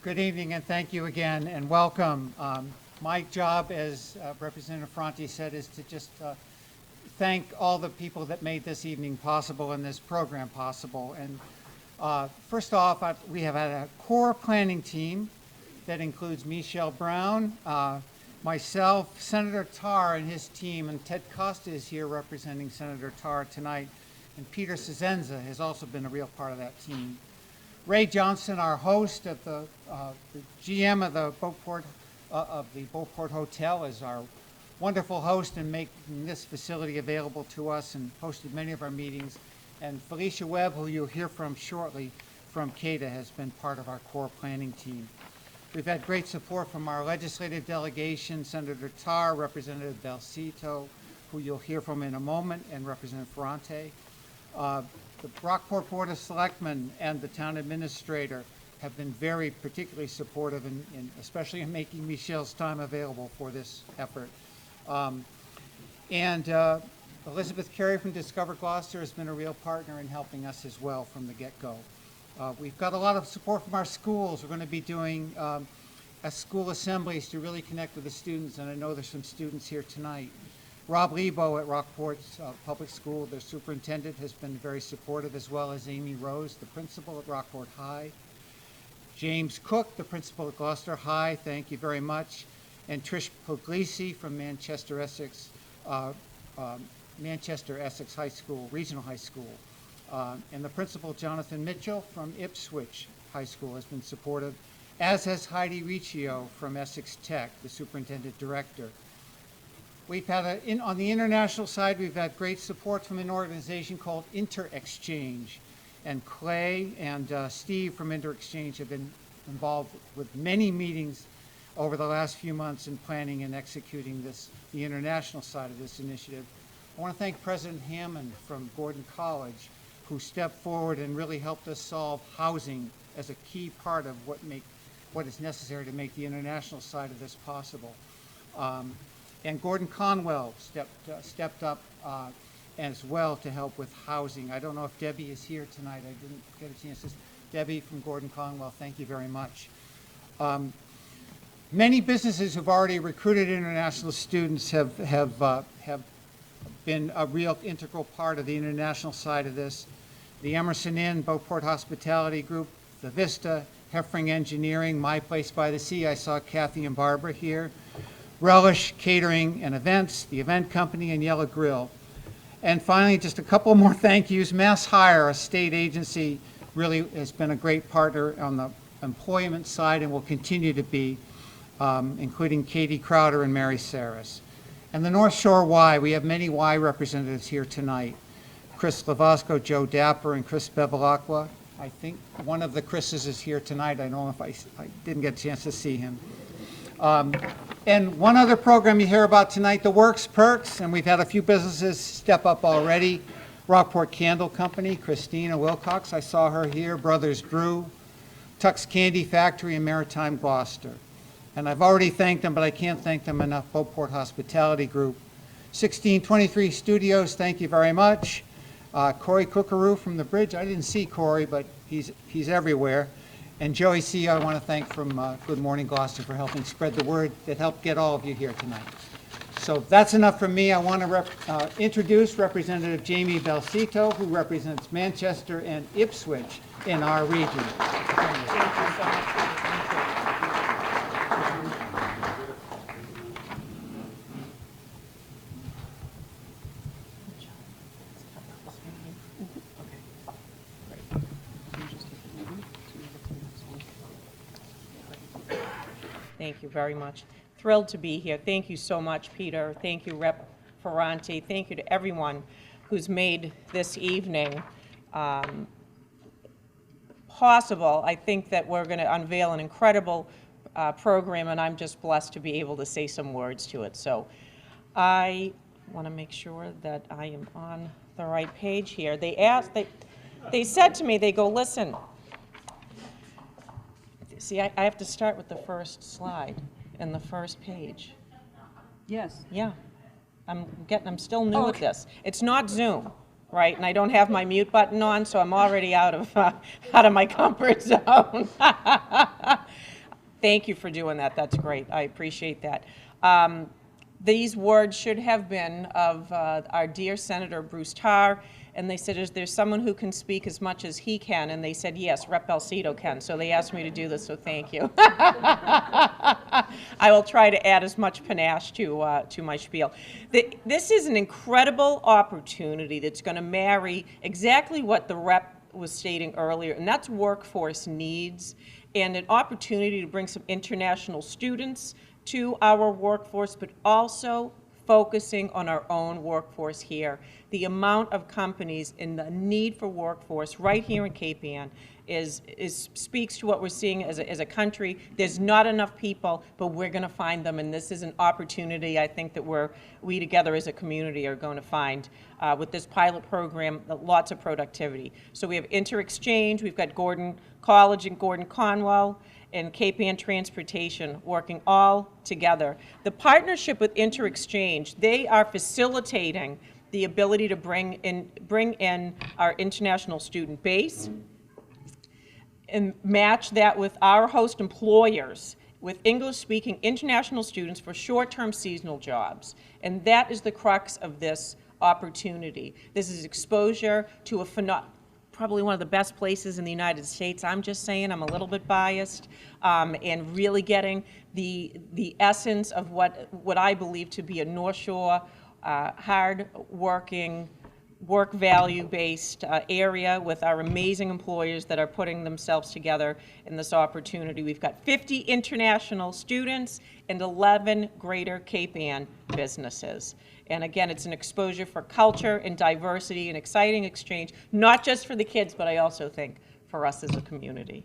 Good evening and thank you again and welcome. My job, as Representative Ferranti said, is to just thank all the people that made this evening possible and this program possible. And first off, we have had a core planning team that includes Michelle Brown, myself, Senator Tarr and his team, and Ted Costa is here representing Senator Tarr tonight, and Peter Cisenza has also been a real part of that team. Ray Johnson, our host at the GM of the Beauport Hotel, is our wonderful host in making this facility available to us and hosted many of our meetings. And Felicia Webb, who you'll hear from shortly from CADA, has been part of our core planning team. We've had great support from our legislative delegation, Senator Tarr, Representative Belsito, who you'll hear from in a moment, and Representative Ferranti. The Rockport Board of Selectmen and the town administrator have been very particularly supportive, especially in making Michelle's time available for this effort. Elizabeth Carey from Discover Gloucester has been a real partner in helping us as well from the get-go. We've got a lot of support from our schools. We're going to be doing school assemblies to really connect with the students, and I know there's some students here tonight. Rob Lebo at Rockport Public School, their superintendent, has been very supportive, as well as Amy Rose, the principal at Rockport High. James Cook, the principal at Gloucester High, thank you very much. And Trish Puglisi from Manchester Essex High School, Regional High School. And the principal, Jonathan Mitchell from Ipswich High School, has been supportive, as has Heidi Riccio from Essex Tech, the superintendent director. We've had, on the international side, we've had great support from an organization called InterExchange. And Clay and Steve from InterExchange have been involved with many meetings over the last few months in planning and executing the international side of this initiative. I want to thank President Hammond from Gordon College, who stepped forward and really helped us solve housing as a key part of what is necessary to make the international side of this possible. And Gordon Conwell stepped up as well to help with housing. I don't know if Debbie is here tonight. I didn't get a chance to. Debbie from Gordon Conwell, thank you very much. Many businesses who've already recruited international students have been a real integral part of the international side of this. The Emerson Inn, Beauport Hospitality Group, the Vista, Heffring Engineering, My Place by the Sea. I saw Kathy and Barbara here. Relish Catering and Events, the Event Company, and Yellow Grill. And finally, just a couple more thank yous. Mass Hire, a state agency, really has been a great partner on the employment side and will continue to be, including Katie Crowder and Mary Saris. And the North Shore Y, we have many Y representatives here tonight. Chris Lavasco, Joe Dapper, and Chris Bevilacqua. I think one of the Chris's is here tonight. I don't know if I didn't get a chance to see him. And one other program you hear about tonight, the Works Perks, and we've had a few businesses step up already. Rockport Candle Company, Christina Wilcox, I saw her here, Brothers Brew, Tux Candy Factory, and Maritime Gloucester. And I've already thanked them, but I can't thank them enough. Beauport Hospitality Group. 1623 Studios, thank you very much. Corey Cookaroo from the Bridge, I didn't see Corey, but he's everywhere. And Joey C., I want to thank from Good Morning Gloucester for helping spread the word that helped get all of you here tonight. So that's enough from me. I want to introduce Representative Jamie Belsito, who represents Manchester and Ipswich in our region. Thank you so much. Thank you very much. Thrilled to be here. Thank you so much, Peter. Thank you, Rep. Ferranti. Thank you to everyone who's made this evening possible. I think that we're going to unveil an incredible program, and I'm just blessed to be able to say some words to it. So I want to make sure that I am on the right page here. They said to me, they go, listen, see, I have to start with the first slide and the first page. Yes. Yeah, I'm still new at this. It's not Zoom, right? And I don't have my mute button on, so I'm already out of my comfort zone. Thank you for doing that. That's great. I appreciate that. These words should have been of our dear Senator Bruce Tarr, and they said, is there someone who can speak as much as he can? And they said, yes, Rep. Balsito can. So they asked me to do this, so thank you. I will try to add as much panache to my spiel. This is an incredible opportunity that's going to marry exactly what the rep was stating earlier, and that's workforce needs and an opportunity to bring some international students to our workforce, but also focusing on our own workforce here. The amount of companies and the need for workforce right here in Cape Ann speaks to what we're seeing as a country. There's not enough people, but we're going to find them, and this is an opportunity I think that we together as a community are going to find with this pilot program, lots of productivity. So we have Inter-Exchange, we've got Gordon College and Gordon Conwell, and Cape Ann Transportation working all together. The partnership with Inter-Exchange, they are facilitating the ability to bring in our international student base and match that with our host employers with English-speaking international students for short-term seasonal jobs. And that is the crux of this opportunity. This is exposure to probably one of the best places in the United States. I'm just saying, I'm a little bit biased, and really getting the essence of what I believe to be a North Shore, hard-working, work value-based area with our amazing employers that are putting themselves together in this opportunity. We've got 50 international students and 11 greater Cape Ann businesses. And again, it's an exposure for culture and diversity and exciting exchange, not just for the kids, but I also think for us as a community.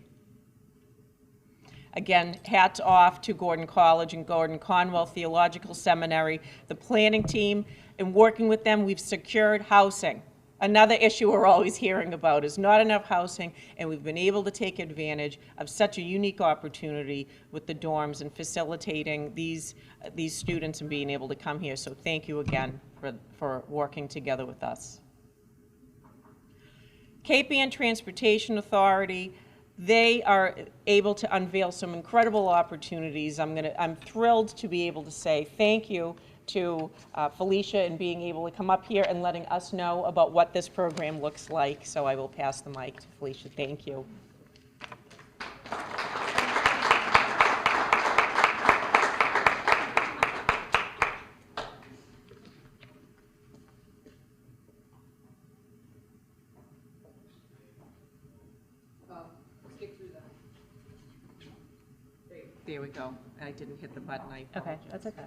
Again, hats off to Gordon College and Gordon Conwell Theological Seminary, the planning team, and working with them, we've secured housing. Another issue we're always hearing about is not enough housing, and we've been able to take advantage of such a unique opportunity with the dorms and facilitating these students and being able to come here. So thank you again for working together with us. Cape Ann Transportation Authority, they are able to unveil some incredible opportunities. I'm thrilled to be able to say thank you to Felicia and being able to come up here and letting us know about what this program looks like. So I will pass the mic to Felicia. Thank you. There we go. I didn't hit the button. I apologize. Okay, that's okay.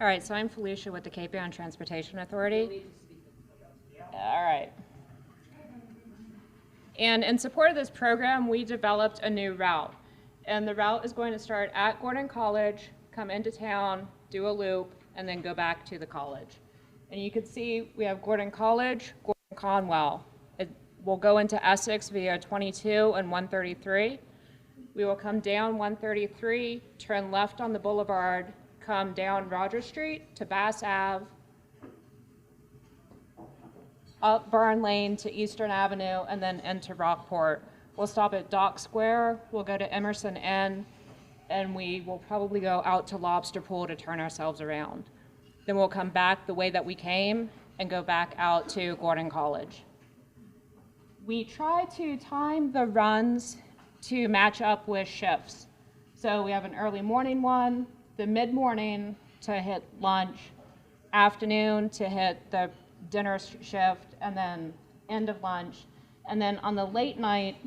All right, so I'm Felicia with the Cape Ann Transportation Authority. All right. And in support of this program, we developed a new route. And the route is going to start at Gordon College, come into town, do a loop, and then go back to the college. And you can see we have Gordon College, Gordon Conwell. It will go into Essex via 22 and 133. We will come down 133, turn left on the boulevard, come down Roger Street to Bass Ave, up Burn Lane to Eastern Avenue, and then into Rockport. We'll stop at Dock Square, we'll go to Emerson Inn, and we will probably go out to Lobster Pool to turn ourselves around. Then we'll come back the way that we came and go back out to Gordon College. We try to time the runs to match up with shifts. So we have an early morning one, the mid-morning to hit lunch, afternoon to hit the dinner shift, and then end of lunch. And then on the late night,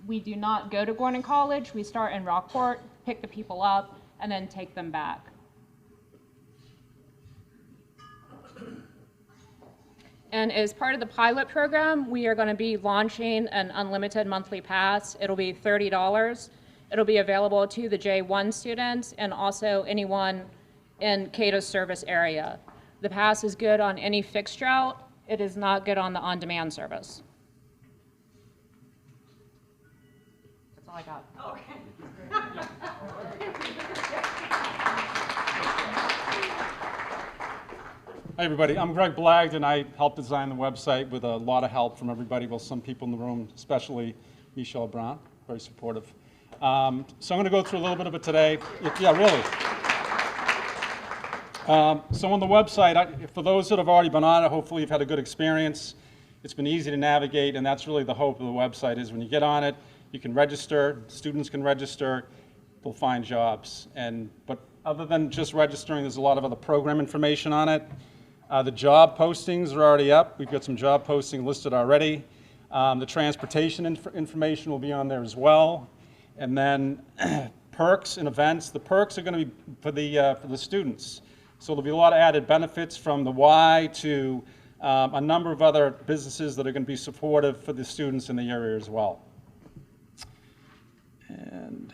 we do not go to Gordon College. We start in Rockport, pick the people up, and then take them back. And as part of the pilot program, we are going to be launching an unlimited monthly pass. It'll be $30. It'll be available to the J1 students and also anyone in Cato's service area. The pass is good on any fixed route. It is not good on the on-demand service. That's all I got. Okay. Hi, everybody. I'm Greg Blagg, and I helped design the website with a lot of help from everybody, well, some people in the room, especially Michelle Brown, very supportive. So I'm going to go through a little bit of it today. Yeah, really. So on the website, for those that have already been on it, hopefully you've had a good experience. It's been easy to navigate, and that's really the hope of the website is when you get on it, you can register, students can register, they'll find jobs. But other than just registering, there's a lot of other program information on it. The job postings are already up. We've got some job postings listed already. The transportation information will be on there as well. And then perks and events. The perks are going to be for the students. So there'll be a lot of added benefits from the Y to a number of other businesses that are going to be supportive for the students in the area as well. And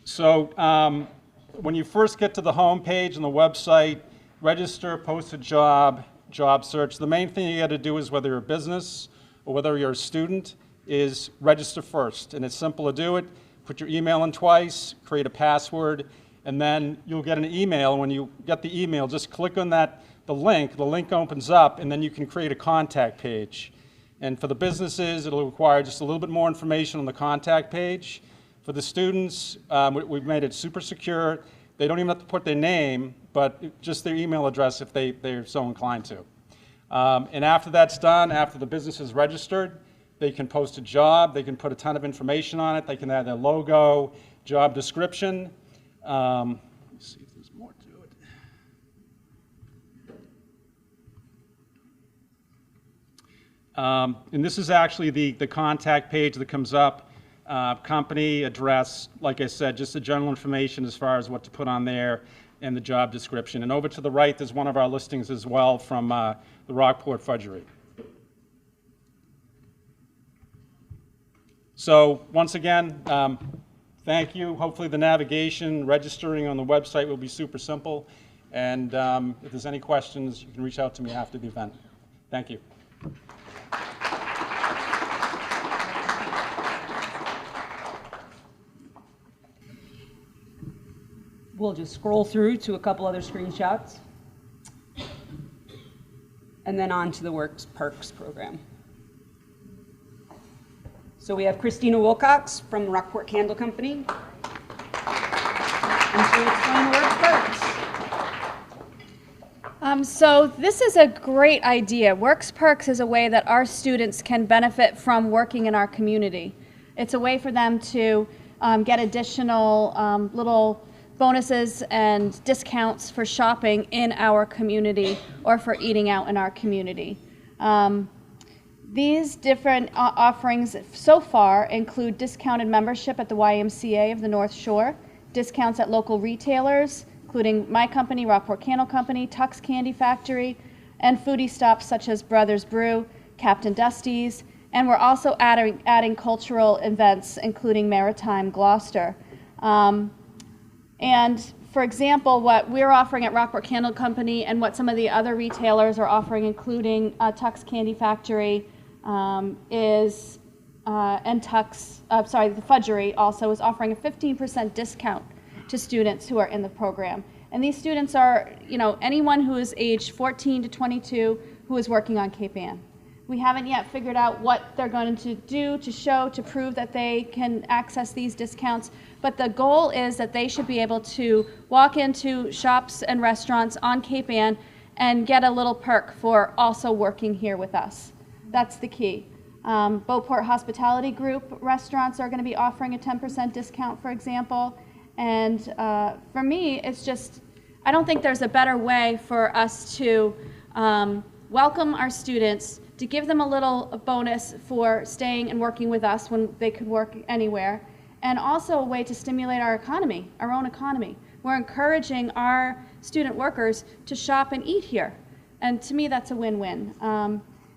so when you first get to the home page on the website, register, post a job, job search. The main thing you got to do is whether you're a business or whether you're a student is register first. And it's simple to do it. Put your email in twice, create a password, and then you'll get an email. When you get the email, just click on the link opens up, and then you can create a contact page. And for the businesses, it'll require just a little bit more information on the contact page. For the students, we've made it super secure. They don't even have to put their name, but just their email address if they're so inclined to. And after that's done, after the business is registered, they can post a job. They can put a ton of information on it. They can add their logo, job description. Let's see if there's more to it. And this is actually the contact page that comes up. Company, address, like I said, just the general information as far as what to put on there and the job description. And over to the right, there's one of our listings as well from the Rockport Fudgery. So once again, thank you. Hopefully the navigation, registering on the website will be super simple. And if there's any questions, you can reach out to me after the event. Thank you. We'll just scroll through to a couple other screenshots. And then on to the Works Perks program. So we have Christina Wilcox from Rockport Candle Company. And she'll explain Works Perks. So this is a great idea. Works Perks is a way that our students can benefit from working in our community. It's a way for them to get additional little bonuses and discounts for shopping in our community or for eating out in our community. These different offerings so far include discounted membership at the YMCA of the North Shore, discounts at local retailers, including my company, Rockport Candle Company, Tux Candy Factory, and foodie stops such as Brothers Brew, Captain Dusty's, and we're also adding cultural events, including Maritime Gloucester. And for example, what we're offering at Rockport Candle Company and what some of the other retailers are offering, including Tux Candy Factory, the Fudgery also is offering a 15% discount to students who are in the program. And these students are, anyone who is aged 14 to 22 who is working on Cape Ann. We haven't yet figured out what they're going to do to show, to prove that they can access these discounts, but the goal is that they should be able to walk into shops and restaurants on Cape Ann and get a little perk for also working here with us. That's the key. Beauport Hospitality Group restaurants are going to be offering a 10% discount, for example. And for me, it's just, I don't think there's a better way for us to welcome our students, to give them a little bonus for staying and working with us when they could work anywhere, and also a way to stimulate our economy, our own economy. We're encouraging our student workers to shop and eat here. And to me, that's a win-win.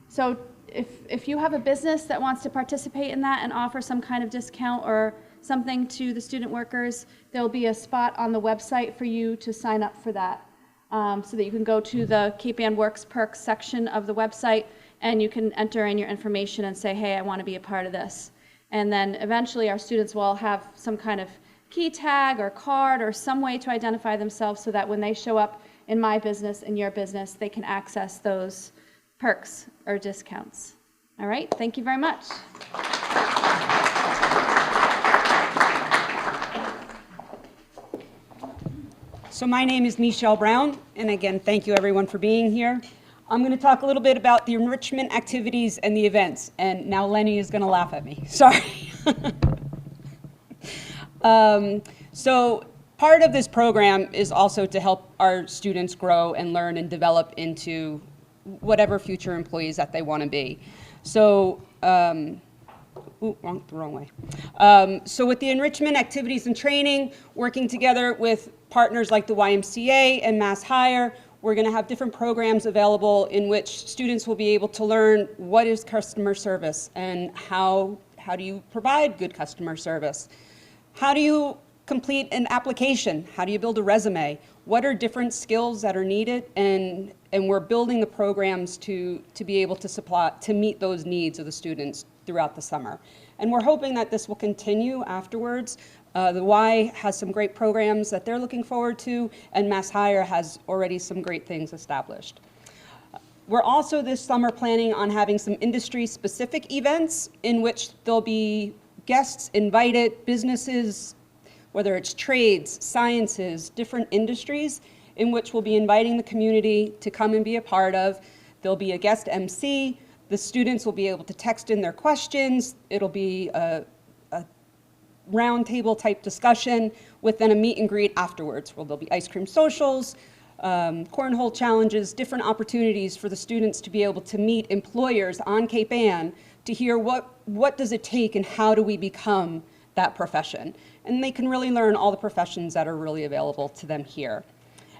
So if you have a business that wants to participate in that and offer some kind of discount or something to the student workers, there'll be a spot on the website for you to sign up for that. So that you can go to the Cape Ann Works Perks section of the website and you can enter in your information and say, hey, I want to be a part of this. And then eventually our students will have some kind of key tag or card or some way to identify themselves so that when they show up in my business, in your business, they can access those perks or discounts. All right, thank you very much. So my name is Michelle Brown, and again, thank you everyone for being here. I'm going to talk a little bit about the enrichment activities and the events, and now Lenny is going to laugh at me. Sorry. So part of this program is also to help our students grow and learn and develop into whatever future employees that they want to be. So, the wrong way. So with the enrichment activities and training, working together with partners like the YMCA and Mass Hire, we're going to have different programs available in which students will be able to learn what is customer service and how do you provide good customer service. How do you complete an application? How do you build a resume? What are different skills that are needed? And we're building the programs to be able to meet those needs of the students throughout the summer. And we're hoping that this will continue afterwards. The Y has some great programs that they're looking forward to, and Mass Hire has already some great things established. We're also this summer planning on having some industry-specific events in which there'll be guests invited, businesses, whether it's trades, sciences, different industries, in which we'll be inviting the community to come and be a part of. There'll be a guest MC. The students will be able to text in their questions. It'll be a roundtable type discussion with then a meet and greet afterwards, where there'll be ice cream socials, cornhole challenges, different opportunities for the students to be able to meet employers on Cape Ann to hear what does it take and how do we become that profession. And they can really learn all the professions that are really available to them here.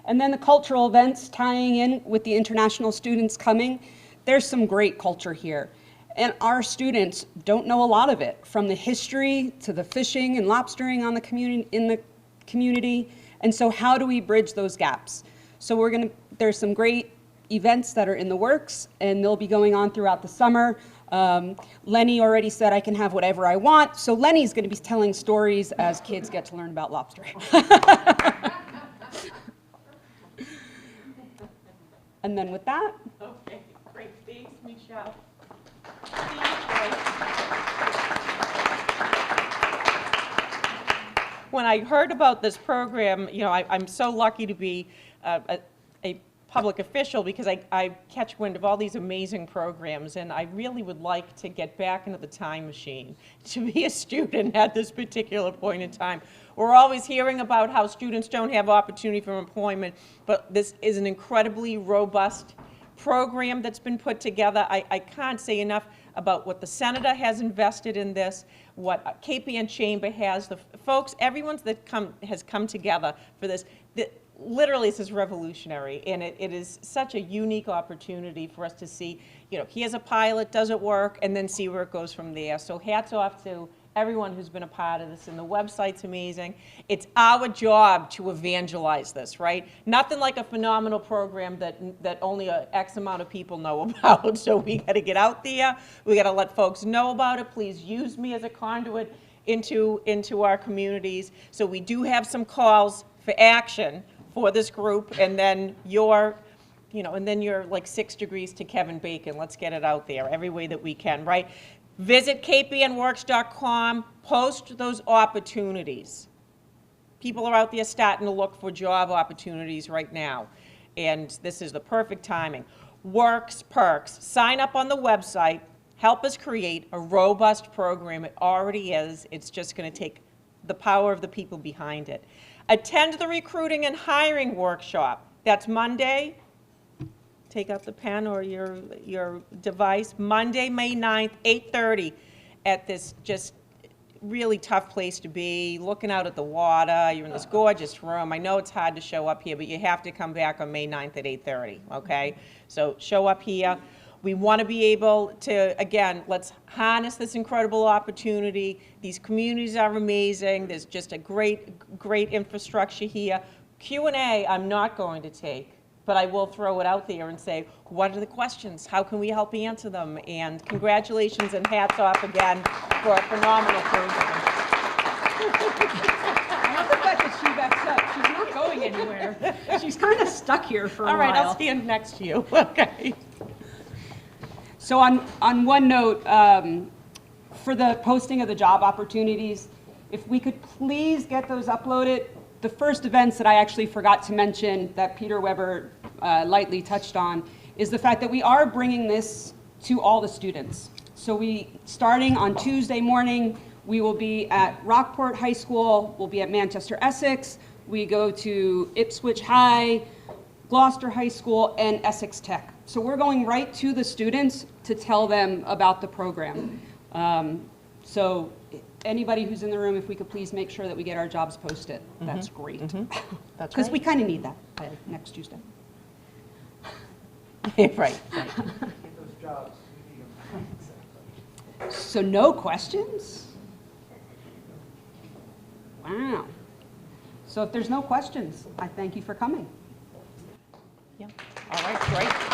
And then the cultural events tying in with the international students coming, there's some great culture here. And our students don't know a lot of it, from the history to the fishing and lobstering in the community. And so how do we bridge those gaps? So there's some great events that are in the works, and they'll be going on throughout the summer. Lenny already said I can have whatever I want, so Lenny's going to be telling stories as kids get to learn about lobstering. And then with that, Okay, great. Thanks, Michelle. When I heard about this program, I'm so lucky to be a public official because I catch wind of all these amazing programs, and I really would like to get back into the time machine to be a student at this particular point in time. We're always hearing about how students don't have opportunity for employment, but this is an incredibly robust program that's been put together. I can't say enough about what the senator has invested in this, what Cape Ann Chamber has, the folks, everyone that has come together for this. Literally, this is revolutionary, and it is such a unique opportunity for us to see, here's a pilot, does it work, and then see where it goes from there. So hats off to everyone who's been a part of this, and the website's amazing. It's our job to evangelize this, right? Nothing like a phenomenal program that only X amount of people know about. So we got to get out there. We got to let folks know about it. Please use me as a conduit into our communities. So we do have some calls for action for this group, and then you're like 6 degrees to Kevin Bacon. Let's get it out there every way that we can, right? Visit capeannworks.com, post those opportunities. People are out there starting to look for job opportunities right now, and this is the perfect timing. Works Perks. Sign up on the website. Help us create a robust program. It already is. It's just going to take the power of the people behind it. Attend the recruiting and hiring workshop. That's Monday. Take out the pen or your device. Monday, May 9th, 8:30, at this just really tough place to be, looking out at the water. You're in this gorgeous room. I know it's hard to show up here, but you have to come back on May 9th at 8:30, okay? So show up here. We want to be able to, again, let's harness this incredible opportunity. These communities are amazing. There's just a great infrastructure here. Q&A I'm not going to take, but I will throw it out there and say, what are the questions? How can we help answer them? And congratulations and hats off again for a phenomenal program. I love the fact that she backs up. She's not going anywhere. She's kind of stuck here for a while. All right, I'll stand next to you. Okay. So on one note, for the posting of the job opportunities, if we could please get those uploaded the first events that I actually forgot to mention that Peter Weber lightly touched on is the fact that we are bringing this to all the students. So starting on Tuesday morning, we will be at Rockport High School, we'll be at Manchester Essex, we go to Ipswich High, Gloucester High School, and Essex Tech. So we're going right to the students to tell them about the program. So anybody who's in the room, if we could please make sure that we get our jobs posted, that's great. That's Because we right. kind of need that by next Tuesday. Right, right. So no questions? Wow. So if there's no questions, I thank you for coming. Yeah, all right, great.